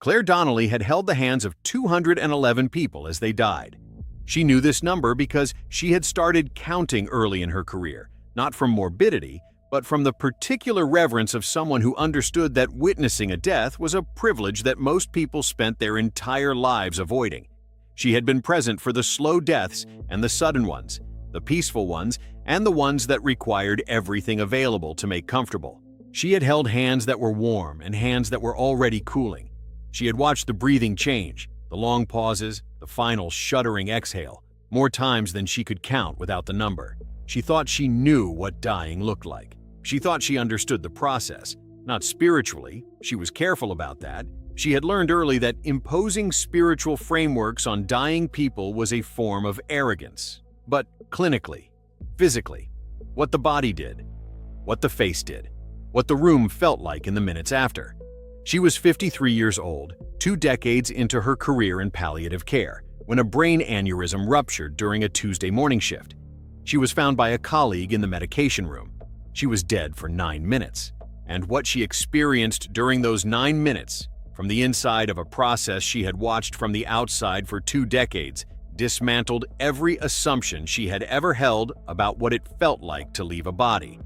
Claire Donnelly had held the hands of 211 people as they died. She knew this number because she had started counting early in her career, not from morbidity, but from the particular reverence of someone who understood that witnessing a death was a privilege that most people spent their entire lives avoiding. She had been present for the slow deaths and the sudden ones, the peaceful ones, and the ones that required everything available to make comfortable. She had held hands that were warm and hands that were already cooling. She had watched the breathing change, the long pauses, the final shuddering exhale, more times than she could count without the number. She thought she knew what dying looked like. She thought she understood the process. Not spiritually, she was careful about that. She had learned early that imposing spiritual frameworks on dying people was a form of arrogance. But clinically, physically, what the body did, what the face did, what the room felt like in the minutes after. She was 53 years old, 2 decades into her career in palliative care, when a brain aneurysm ruptured during a Tuesday morning shift. She was found by a colleague in the medication room. She was dead for 9 minutes. And what she experienced during those 9 minutes, from the inside of a process she had watched from the outside for 2 decades, dismantled every assumption she had ever held about what it felt like to leave a body.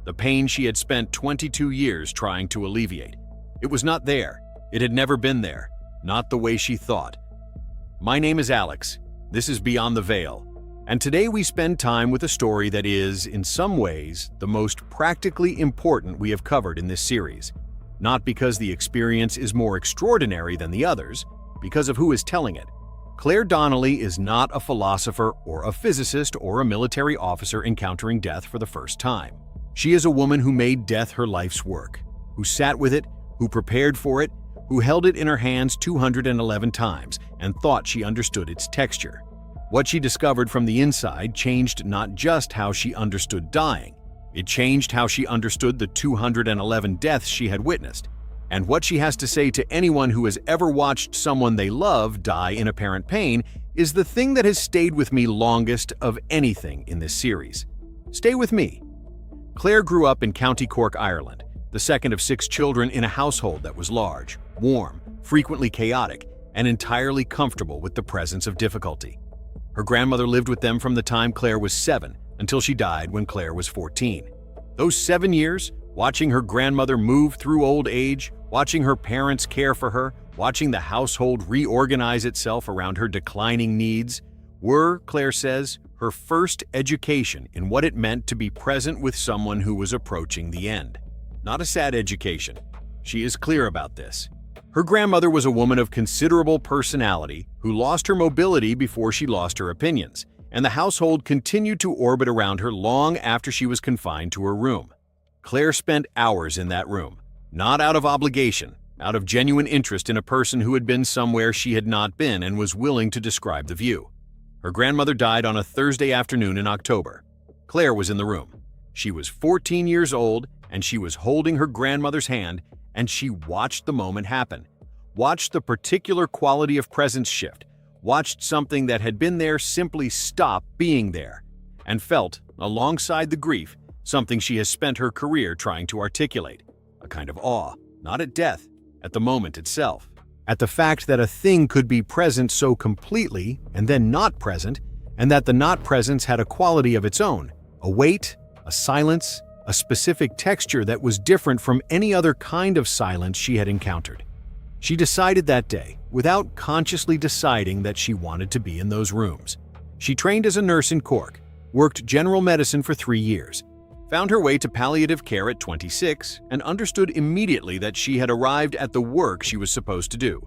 The pain she had spent 22 years trying to alleviate. It was not there. It had never been there. Not the way she thought. My name is Alex. This is Beyond the Veil. And today we spend time with a story that is, in some ways, the most practically important we have covered in this series. Not because the experience is more extraordinary than the others, because of who is telling it. Claire Donnelly is not a philosopher or a physicist or a military officer encountering death for the first time. She is a woman who made death her life's work, who sat with it, who prepared for it, who held it in her hands 211 times and thought she understood its texture. What she discovered from the inside changed not just how she understood dying, it changed how she understood the 211 deaths she had witnessed. And what she has to say to anyone who has ever watched someone they love die in apparent pain is the thing that has stayed with me longest of anything in this series. Stay with me. Claire grew up in County Cork, Ireland, the second of 6 children in a household that was large, warm, frequently chaotic, and entirely comfortable with the presence of difficulty. Her grandmother lived with them from the time Claire was 7 until she died when Claire was 14. Those 7 years, watching her grandmother move through old age, watching her parents care for her, watching the household reorganize itself around her declining needs, were, Claire says, her first education in what it meant to be present with someone who was approaching the end. Not a sad education. She is clear about this. Her grandmother was a woman of considerable personality who lost her mobility before she lost her opinions, and the household continued to orbit around her long after she was confined to her room. Claire spent hours in that room, not out of obligation, out of genuine interest in a person who had been somewhere she had not been and was willing to describe the view. Her grandmother died on a Thursday afternoon in October. Claire was in the room. She was 14 years old, and she was holding her grandmother's hand, and she watched the moment happen, watched the particular quality of presence shift, watched something that had been there simply stop being there, and felt, alongside the grief, something she has spent her career trying to articulate, a kind of awe, not at death, at the moment itself, at the fact that a thing could be present so completely and then not present, and that the not presence had a quality of its own, a weight, a silence, a specific texture that was different from any other kind of silence she had encountered. She decided that day, without consciously deciding that she wanted to be in those rooms. She trained as a nurse in Cork, worked general medicine for 3 years, found her way to palliative care at 26, and understood immediately that she had arrived at the work she was supposed to do.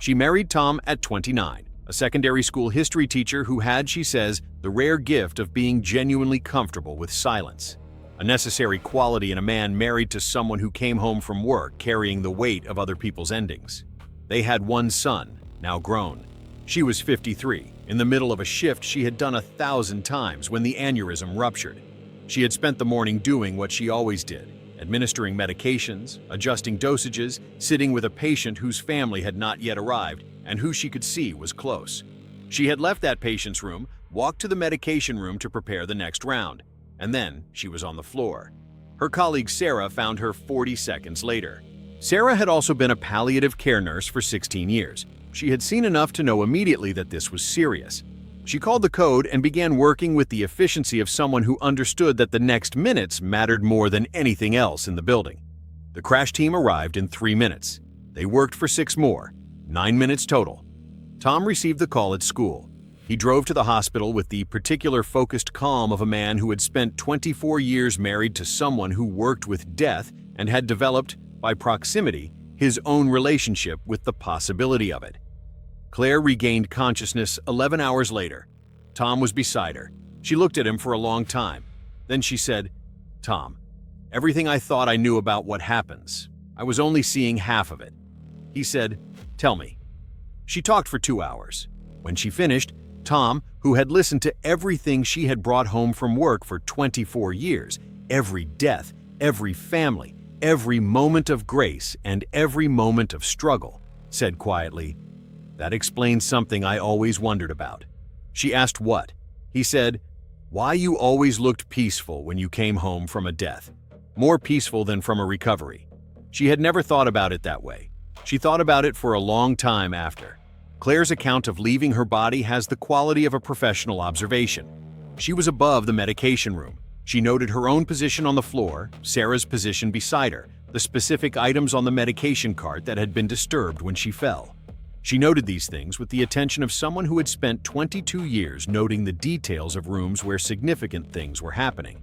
She married Tom at 29, a secondary school history teacher who had, she says, the rare gift of being genuinely comfortable with silence. A necessary quality in a man married to someone who came home from work carrying the weight of other people's endings. They had 1 son, now grown. She was 53, in the middle of a shift she had done 1,000 times when the aneurysm ruptured. She had spent the morning doing what she always did, administering medications, adjusting dosages, sitting with a patient whose family had not yet arrived and who she could see was close. She had left that patient's room, walked to the medication room to prepare the next round, and then she was on the floor. Her colleague Sarah found her 40 seconds later. Sarah had also been a palliative care nurse for 16 years. She had seen enough to know immediately that this was serious. She called the code and began working with the efficiency of someone who understood that the next minutes mattered more than anything else in the building. The crash team arrived in 3 minutes. They worked for 6 more, 9 minutes total. Tom received the call at school. He drove to the hospital with the particular focused calm of a man who had spent 24 years married to someone who worked with death and had developed, by proximity, his own relationship with the possibility of it. Claire regained consciousness 11 hours later. Tom was beside her. She looked at him for a long time. Then she said, "Tom, everything I thought I knew about what happens, I was only seeing half of it." He said, "Tell me." She talked for 2 hours. When she finished, Tom, who had listened to everything she had brought home from work for 24 years, every death, every family, every moment of grace, and every moment of struggle, said quietly, "That explains something I always wondered about." She asked what. He said, "Why you always looked peaceful when you came home from a death. More peaceful than from a recovery." She had never thought about it that way. She thought about it for a long time after. Claire's account of leaving her body has the quality of a professional observation. She was above the medication room. She noted her own position on the floor, Sarah's position beside her, the specific items on the medication cart that had been disturbed when she fell. She noted these things with the attention of someone who had spent 22 years noting the details of rooms where significant things were happening.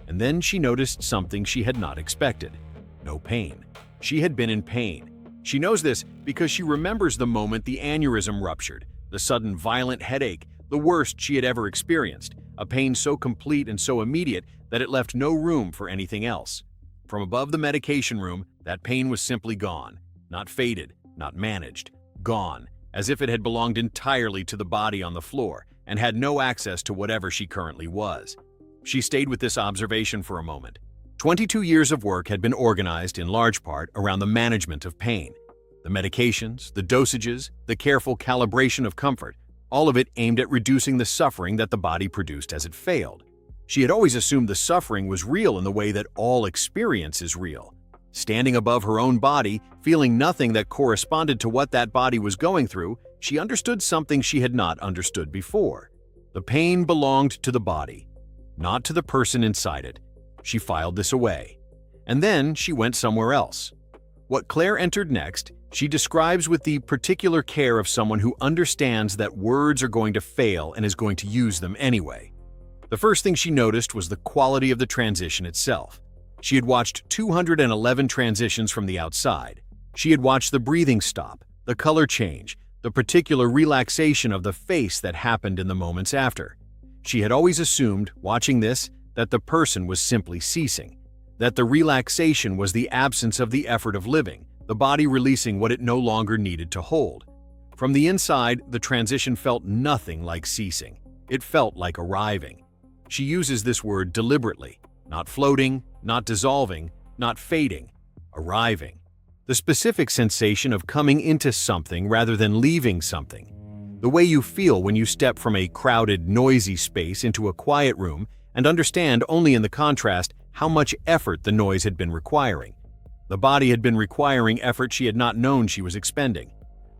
And then she noticed something she had not expected. No pain. She had been in pain. She knows this because she remembers the moment the aneurysm ruptured, the sudden violent headache, the worst she had ever experienced, a pain so complete and so immediate that it left no room for anything else. From above the medication room, that pain was simply gone, not faded, not managed, gone, as if it had belonged entirely to the body on the floor and had no access to whatever she currently was. She stayed with this observation for a moment. 22 years of work had been organized in large part around the management of pain. The medications, the dosages, the careful calibration of comfort, all of it aimed at reducing the suffering that the body produced as it failed. She had always assumed the suffering was real in the way that all experience is real. Standing above her own body, feeling nothing that corresponded to what that body was going through, she understood something she had not understood before. The pain belonged to the body, not to the person inside it. She filed this away. And then she went somewhere else. What Claire entered next, she describes with the particular care of someone who understands that words are going to fail and is going to use them anyway. The first thing she noticed was the quality of the transition itself. She had watched 211 transitions from the outside. She had watched the breathing stop, the color change, the particular relaxation of the face that happened in the moments after. She had always assumed, watching this, that the person was simply ceasing, that the relaxation was the absence of the effort of living, the body releasing what it no longer needed to hold. From the inside, the transition felt nothing like ceasing. It felt like arriving. She uses this word deliberately, not floating, not dissolving, not fading, arriving. The specific sensation of coming into something rather than leaving something. The way you feel when you step from a crowded, noisy space into a quiet room and understand only in the contrast how much effort the noise had been requiring. The body had been requiring effort she had not known she was expending.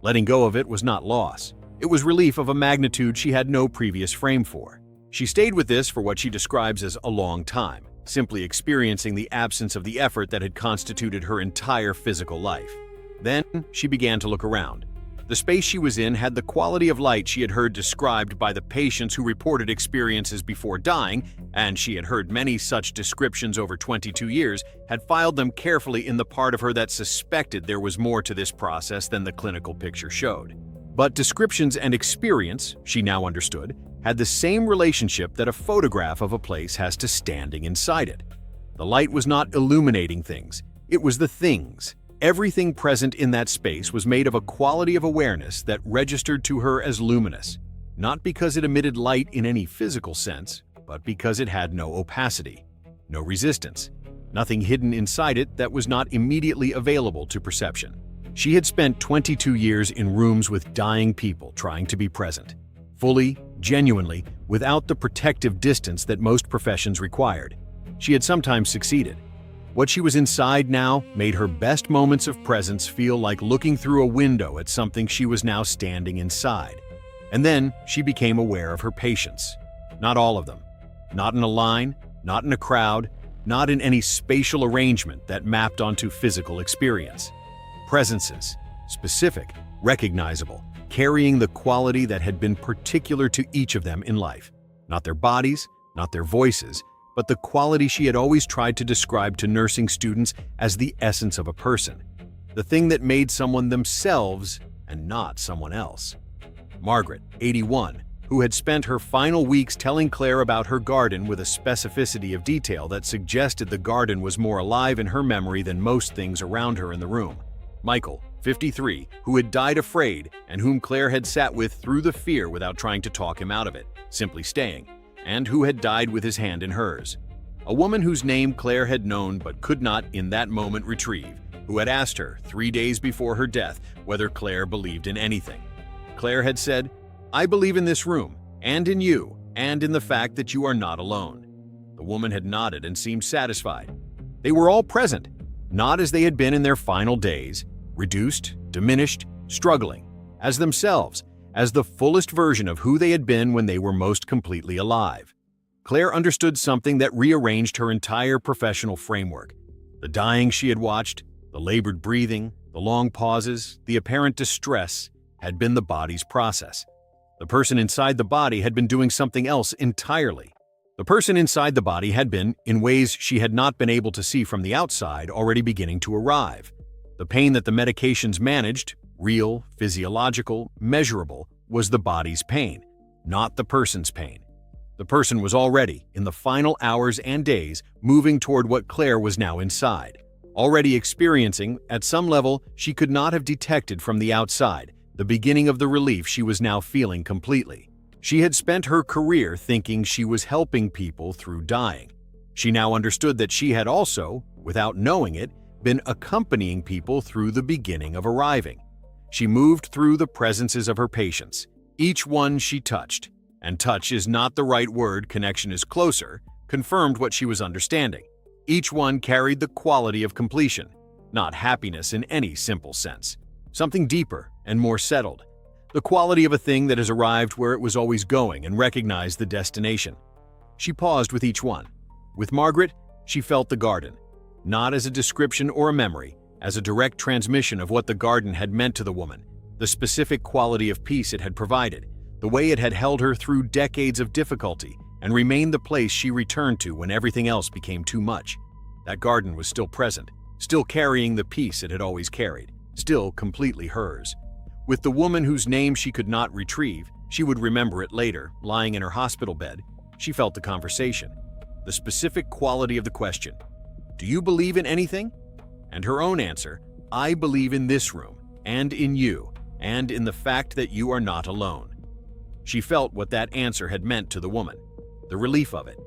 Letting go of it was not loss. It was relief of a magnitude she had no previous frame for. She stayed with this for what she describes as a long time, simply experiencing the absence of the effort that had constituted her entire physical life. Then she began to look around. The space she was in had the quality of light she had heard described by the patients who reported experiences before dying, and she had heard many such descriptions over 22 years, had filed them carefully in the part of her that suspected there was more to this process than the clinical picture showed. But descriptions and experience, she now understood, had the same relationship that a photograph of a place has to standing inside it. The light was not illuminating things, it was the things. Everything present in that space was made of a quality of awareness that registered to her as luminous, not because it emitted light in any physical sense, but because it had no opacity, no resistance, nothing hidden inside it that was not immediately available to perception. She had spent 22 years in rooms with dying people trying to be present, fully, genuinely, without the protective distance that most professions required. She had sometimes succeeded. What she was inside now made her best moments of presence feel like looking through a window at something she was now standing inside. And then she became aware of her patients. Not all of them. Not in a line, not in a crowd, not in any spatial arrangement that mapped onto physical experience. Presences, specific, recognizable, carrying the quality that had been particular to each of them in life. Not their bodies, not their voices, but the quality she had always tried to describe to nursing students as the essence of a person. The thing that made someone themselves and not someone else. Margaret, 81, who had spent her final weeks telling Claire about her garden with a specificity of detail that suggested the garden was more alive in her memory than most things around her in the room. Michael, 53, who had died afraid and whom Claire had sat with through the fear without trying to talk him out of it, simply staying, and who had died with his hand in hers. A woman whose name Claire had known but could not in that moment retrieve, who had asked her 3 days before her death whether Claire believed in anything. Claire had said, "I believe in this room, and in you, and in the fact that you are not alone." The woman had nodded and seemed satisfied. They were all present, not as they had been in their final days, reduced, diminished, struggling, as themselves, as the fullest version of who they had been when they were most completely alive. Claire understood something that rearranged her entire professional framework. The dying she had watched, the labored breathing, the long pauses, the apparent distress, had been the body's process. The person inside the body had been doing something else entirely. The person inside the body had been, in ways she had not been able to see from the outside, already beginning to arrive. The pain that the medications managed, real, physiological, measurable, was the body's pain, not the person's pain. The person was already, in the final hours and days, moving toward what Claire was now inside, already experiencing, at some level she could not have detected from the outside, the beginning of the relief she was now feeling completely. She had spent her career thinking she was helping people through dying. She now understood that she had also, without knowing it, been accompanying people through the beginning of arriving. She moved through the presences of her patients, each one she touched, and touch is not the right word, connection is closer, confirmed what she was understanding. Each one carried the quality of completion, not happiness in any simple sense. Something deeper and more settled. The quality of a thing that has arrived where it was always going and recognized the destination. She paused with each one. With Margaret, she felt the garden, not as a description or a memory, as a direct transmission of what the garden had meant to the woman, the specific quality of peace it had provided, the way it had held her through decades of difficulty and remained the place she returned to when everything else became too much. That garden was still present, still carrying the peace it had always carried, still completely hers. With the woman whose name she could not retrieve, she would remember it later, lying in her hospital bed, she felt the conversation, the specific quality of the question. "Do you believe in anything?" And her own answer, "I believe in this room, and in you, and in the fact that you are not alone." She felt what that answer had meant to the woman, the relief of it,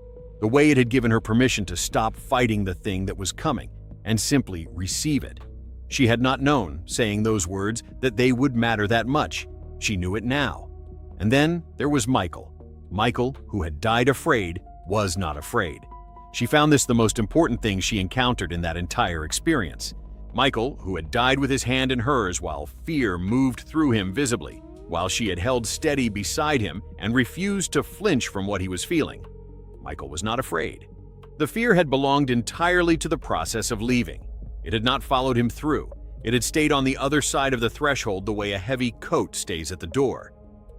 the way it had given her permission to stop fighting the thing that was coming and simply receive it. She had not known, saying those words, that they would matter that much. She knew it now. And then there was Michael. Michael, who had died afraid, was not afraid. She found this the most important thing she encountered in that entire experience. Michael, who had died with his hand in hers while fear moved through him visibly, while she had held steady beside him and refused to flinch from what he was feeling. Michael was not afraid. The fear had belonged entirely to the process of leaving. It had not followed him through. It had stayed on the other side of the threshold the way a heavy coat stays at the door.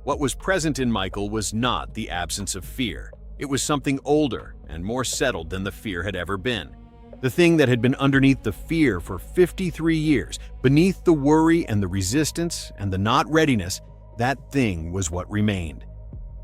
What was present in Michael was not the absence of fear. It was something older and more settled than the fear had ever been. The thing that had been underneath the fear for 53 years, beneath the worry and the resistance and the not readiness, that thing was what remained.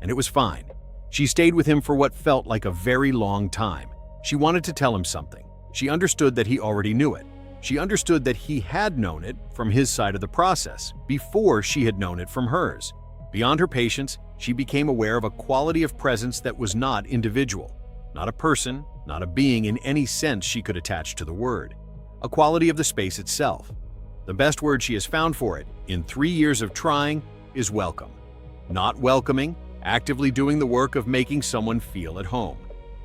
And it was fine. She stayed with him for what felt like a very long time. She wanted to tell him something. She understood that he already knew it. She understood that he had known it from his side of the process, before she had known it from hers. Beyond her patience, she became aware of a quality of presence that was not individual, not a person, not a being in any sense she could attach to the word, a quality of the space itself. The best word she has found for it, in 3 years of trying, is welcome. Not welcoming, actively doing the work of making someone feel at home.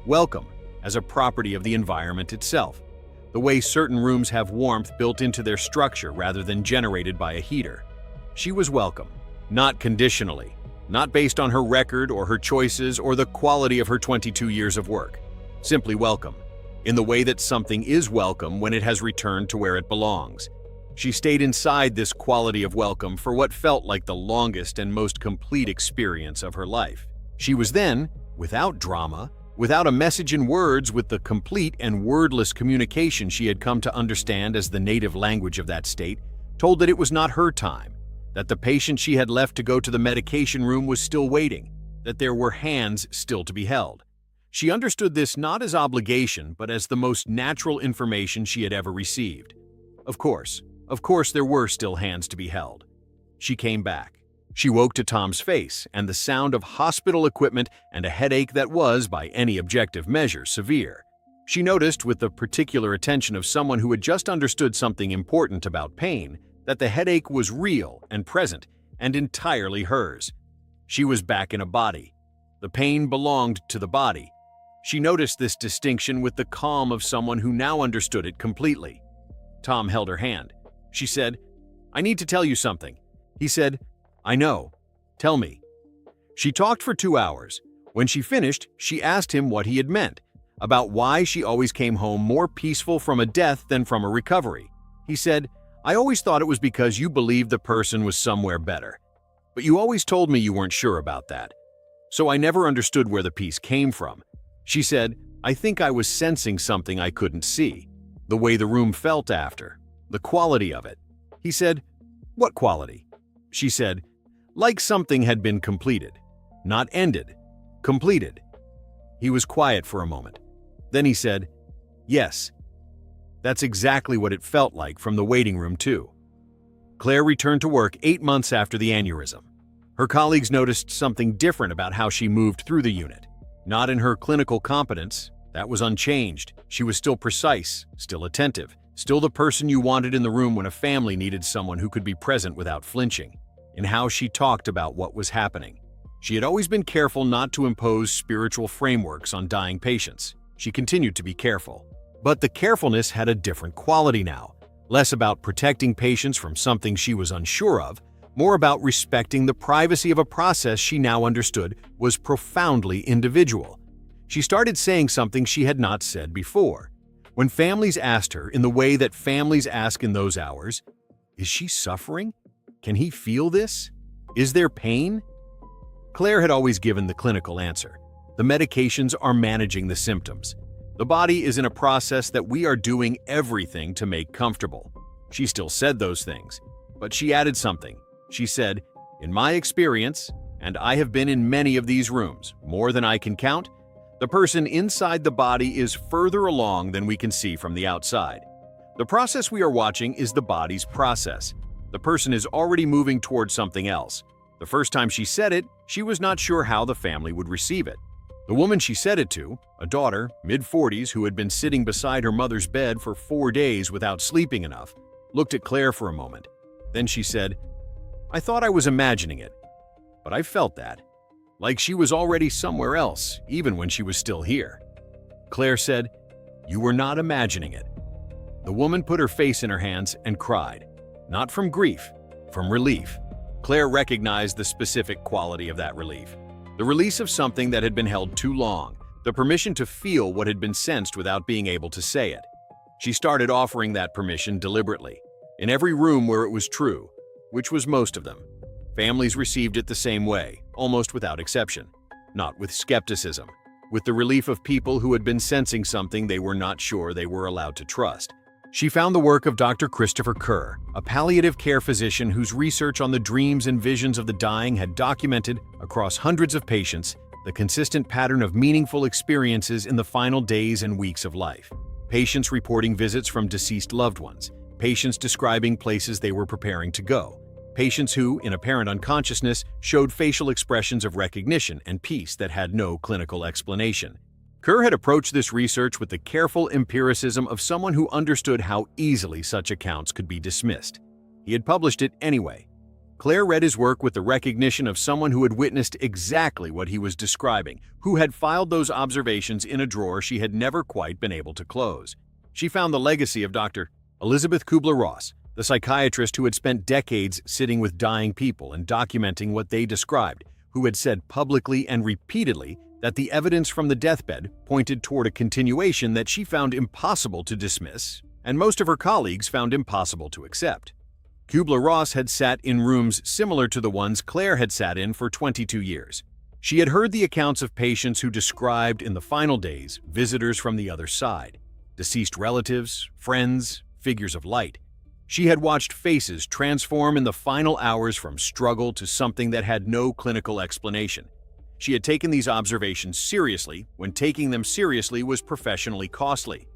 Welcome as a property of the environment itself. the way certain rooms have warmth built into their structure rather than generated by a heater. She was welcome, not conditionally, not based on her record or her choices or the quality of her 22 years of work. Simply welcome, in the way that something is welcome when it has returned to where it belongs. She stayed inside this quality of welcome for what felt like the longest and most complete experience of her life. She was then, without drama, without a message in words, with the complete and wordless communication she had come to understand as the native language of that state, told that it was not her time, that the patient she had left to go to the medication room was still waiting, that there were hands still to be held. She understood this not as obligation, but as the most natural information she had ever received. Of course, there were still hands to be held. She came back. She woke to Tom's face and the sound of hospital equipment and a headache that was, by any objective measure, severe. She noticed, with the particular attention of someone who had just understood something important about pain, that the headache was real and present and entirely hers. She was back in a body. The pain belonged to the body. She noticed this distinction with the calm of someone who now understood it completely. Tom held her hand. She said, "I need to tell you something." He said, "I know. Tell me." She talked for 2 hours. When she finished, she asked him what he had meant, about why she always came home more peaceful from a death than from a recovery. He said, "I always thought it was because you believed the person was somewhere better. But you always told me you weren't sure about that. So I never understood where the peace came from." She said, "I think I was sensing something I couldn't see. The way the room felt after. The quality of it." He said, "What quality?" She said, "Like something had been completed. Not ended. Completed." He was quiet for a moment. Then he said, "Yes. That's exactly what it felt like from the waiting room too." Claire returned to work 8 months after the aneurysm. Her colleagues noticed something different about how she moved through the unit. Not in her clinical competence. That was unchanged. She was still precise, still attentive, still the person you wanted in the room when a family needed someone who could be present without flinching. In how she talked about what was happening. She had always been careful not to impose spiritual frameworks on dying patients. She continued to be careful. But the carefulness had a different quality now. Less about protecting patients from something she was unsure of, more about respecting the privacy of a process she now understood was profoundly individual. She started saying something she had not said before. When families asked her, in the way that families ask in those hours, "Is she suffering? Can he feel this? Is there pain?" Claire had always given the clinical answer. The medications are managing the symptoms. The body is in a process that we are doing everything to make comfortable. She still said those things, but she added something. She said, "In my experience, and I have been in many of these rooms, more than I can count, the person inside the body is further along than we can see from the outside. The process we are watching is the body's process. The person is already moving towards something else. The first time she said it, she was not sure how the family would receive it. The woman she said it to, a daughter, mid-40s, who had been sitting beside her mother's bed for 4 days without sleeping enough, looked at Claire for a moment. Then she said, "I thought I was imagining it, but I felt that. Like she was already somewhere else, even when she was still here." Claire said, "You were not imagining it." The woman put her face in her hands and cried. Not from grief, from relief. Claire recognized the specific quality of that relief. The release of something that had been held too long, the permission to feel what had been sensed without being able to say it. She started offering that permission deliberately, in every room where it was true, which was most of them. Families received it the same way, almost without exception. Not with skepticism, with the relief of people who had been sensing something they were not sure they were allowed to trust. She found the work of Dr. Christopher Kerr, a palliative care physician whose research on the dreams and visions of the dying had documented, across hundreds of patients, the consistent pattern of meaningful experiences in the final days and weeks of life. Patients reporting visits from deceased loved ones, patients describing places they were preparing to go, patients who, in apparent unconsciousness, showed facial expressions of recognition and peace that had no clinical explanation. Kerr had approached this research with the careful empiricism of someone who understood how easily such accounts could be dismissed. He had published it anyway. Claire read his work with the recognition of someone who had witnessed exactly what he was describing, who had filed those observations in a drawer she had never quite been able to close. She found the legacy of Dr. Elizabeth Kubler-Ross, the psychiatrist who had spent decades sitting with dying people and documenting what they described, who had said publicly and repeatedly that the evidence from the deathbed pointed toward a continuation that she found impossible to dismiss, and most of her colleagues found impossible to accept. Kubler-Ross had sat in rooms similar to the ones Claire had sat in for 22 years. She had heard the accounts of patients who described in the final days visitors from the other side, deceased relatives, friends, figures of light. She had watched faces transform in the final hours from struggle to something that had no clinical explanation. She had taken these observations seriously when taking them seriously was professionally costly.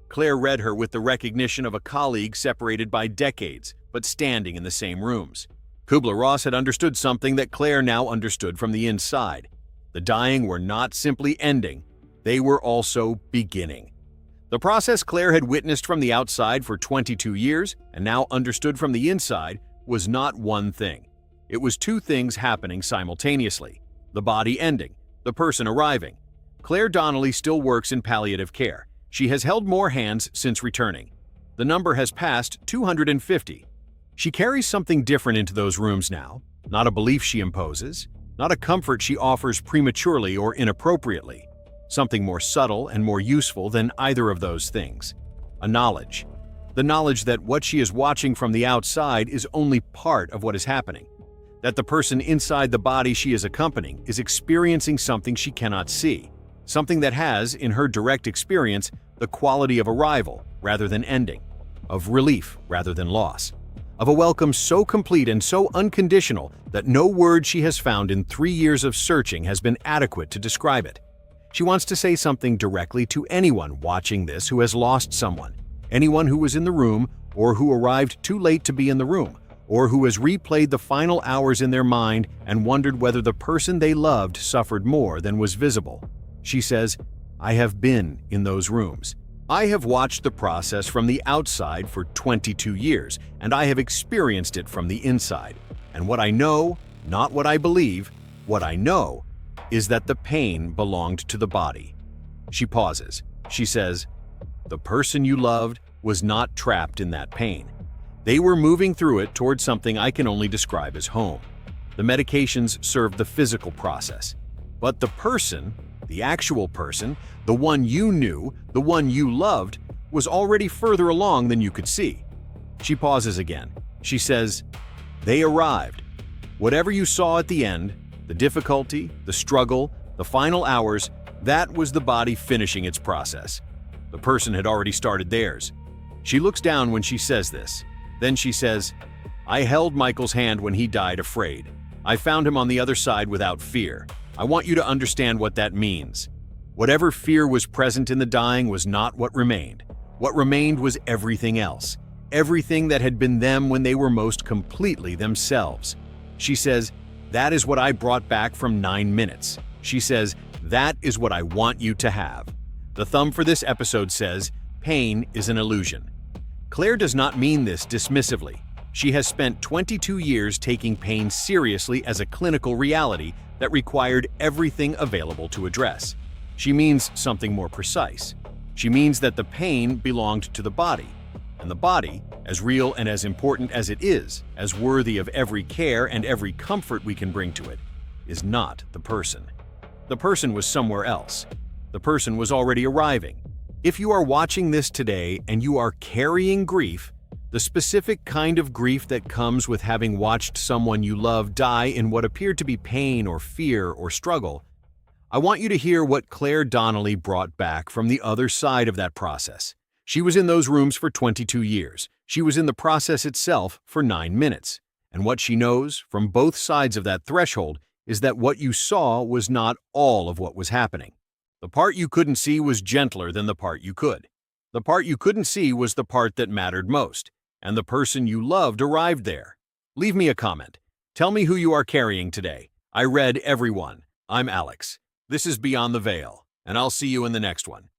Claire read her with the recognition of a colleague separated by decades, but standing in the same rooms. Kubler-Ross had understood something that Claire now understood from the inside. The dying were not simply ending, they were also beginning. The process Claire had witnessed from the outside for 22 years and now understood from the inside was not one thing. It was two things happening simultaneously: the body ending, the person arriving. Claire Donnelly still works in palliative care. She has held more hands since returning. The number has passed 250. She carries something different into those rooms now, not a belief she imposes, not a comfort she offers prematurely or inappropriately. Something more subtle and more useful than either of those things. A knowledge. The knowledge that what she is watching from the outside is only part of what is happening. That the person inside the body she is accompanying is experiencing something she cannot see. Something that has, in her direct experience, the quality of arrival rather than ending, of relief rather than loss, of a welcome so complete and so unconditional that no word she has found in 3 years of searching has been adequate to describe it. She wants to say something directly to anyone watching this who has lost someone, anyone who was in the room or who arrived too late to be in the room, or who has replayed the final hours in their mind and wondered whether the person they loved suffered more than was visible. She says, "I have been in those rooms. I have watched the process from the outside for 22 years, and I have experienced it from the inside. And what I know, not what I believe, what I know, is that the pain belonged to the body." She pauses. She says, "The person you loved was not trapped in that pain. They were moving through it toward something I can only describe as home. The medications served the physical process. But the person, the actual person, the one you knew, the one you loved, was already further along than you could see." She pauses again. She says, "They arrived. Whatever you saw at the end, the difficulty, the struggle, the final hours, that was the body finishing its process. The person had already started theirs." She looks down when she says this. Then she says, "I held Michael's hand when he died afraid. I found him on the other side without fear. I want you to understand what that means. Whatever fear was present in the dying was not what remained. What remained was everything else. Everything that had been them when they were most completely themselves." She says, "That is what I brought back from 9 minutes." She says, "That is what I want you to have." The thumb for this episode says, "Pain is an illusion." Claire does not mean this dismissively. She has spent 22 years taking pain seriously as a clinical reality that required everything available to address. She means something more precise. She means that the pain belonged to the body, and the body, as real and as important as it is, as worthy of every care and every comfort we can bring to it, is not the person. The person was somewhere else. The person was already arriving. If you are watching this today and you are carrying grief, the specific kind of grief that comes with having watched someone you love die in what appeared to be pain or fear or struggle, I want you to hear what Claire Donnelly brought back from the other side of that process. She was in those rooms for 22 years. She was in the process itself for 9 minutes. And what she knows from both sides of that threshold is that what you saw was not all of what was happening. The part you couldn't see was gentler than the part you could. The part you couldn't see was the part that mattered most, and the person you loved arrived there. Leave me a comment. Tell me who you are carrying today. I read everyone. I'm Alex. This is Beyond the Veil, and I'll see you in the next one.